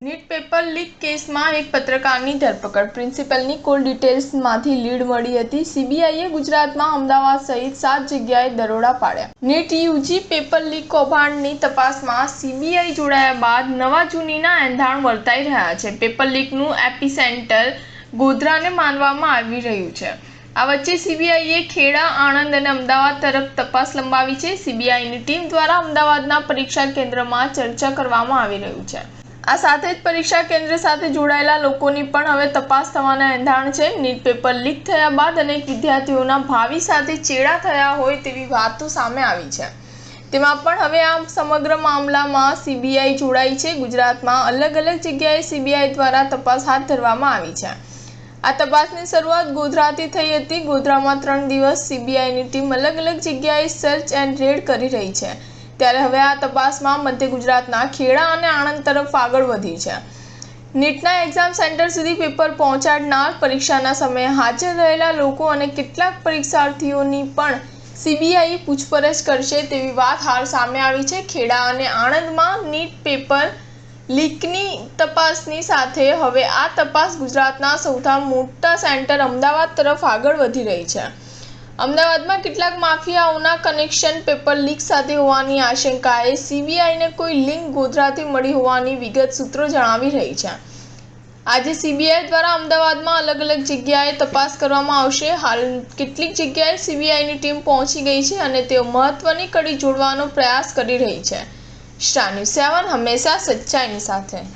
NEET paper leak કેસમાં એક પત્રકારની ધરપકડ. પ્રિન્સિપલની કોલ ડિટેલ્સમાંથી લીડ મળી હતી. સીબીઆઈએ ગુજરાતમાં અમદાવાદ સહિત 7 જગ્યાએ દરોડા પાડ્યા. નીટ યુજી પેપર લીક કૌભાંડની તપાસમાં સીબીઆઈ જોડાયા બાદ નવા જૂનીના એંધાણ વર્તાઈ રહ્યા છે. પેપર લીકનું એપિસેન્ટર ગોધરાને માનવામાં આવી રહ્યું છે. આ વચ્ચે સીબીઆઈએ ખેડા, આણંદ અને અમદાવાદ તરફ તપાસ લંબાવી છે. સીબીઆઈની ટીમ દ્વારા અમદાવાદના પરીક્ષા કેન્દ્રમાં ચર્ચા કરવામાં આવી રહ્યું છે. આ સાથે જ પરીક્ષા કેન્દ્ર સાથે જોડાયેલા લોકોની પણ હવે તપાસ થવાના એંધાણ છે. નીટ પેપર લીક થયા બાદ અનેક વિદ્યાર્થીઓના ભાવિ સાથે ચેડા થયા હોય તેવી વાતો સામે આવી છે. તેમાં પણ હવે આ સમગ્ર મામલામાં સીબીઆઈ જોડાઈ છે. ગુજરાતમાં અલગ અલગ જગ્યાએ સીબીઆઈ દ્વારા તપાસ હાથ ધરવામાં આવી છે. આ તપાસની શરૂઆત ગોધરાથી થઈ હતી. ગોધરામાં 3 દિવસ સીબીઆઈની ટીમ અલગ અલગ જગ્યાએ સર્ચ એન્ડ રેડ કરી રહી છે. ત્યારે હવે આ તપાસમાં મધ્ય ગુજરાતના ખેડા અને આણંદ તરફ આગળ વધી છે. નીટના એક્ઝામ સેન્ટર સુધી પેપર પહોંચાડનાર, પરીક્ષાના સમયે હાજર રહેલા લોકો અને કેટલાક પરીક્ષાર્થીઓની પણ સીબીઆઈ પૂછપરછ કરશે તેવી વાત હાલ સામે આવી છે. ખેડા અને આણંદમાં નીટ પેપર લીકની તપાસની સાથે હવે આ તપાસ ગુજરાતના સૌથી મોટા સેન્ટર અમદાવાદ તરફ આગળ વધી રહી છે. અમદાવાદમાં કેટલાક માફિયાઓના કનેક્શન પેપર લીક સાથે હોવાની આશંકાએ સીબીઆઈને કોઈ લિંક ગોધરાથી મળી હોવાની વિગત સૂત્રો જણાવી રહી છે. આજે સીબીઆઈ દ્વારા અમદાવાદમાં અલગ અલગ જગ્યાએ તપાસ કરવામાં આવશે. હાલ કેટલીક જગ્યાએ સીબીઆઈની ટીમ પહોંચી ગઈ છે અને તેઓ મહત્વની કડી જોડવાનો પ્રયાસ કરી રહી છે. સ્ટાર ન્યૂઝ 7 હંમેશા સચ્ચાઈની સાથે.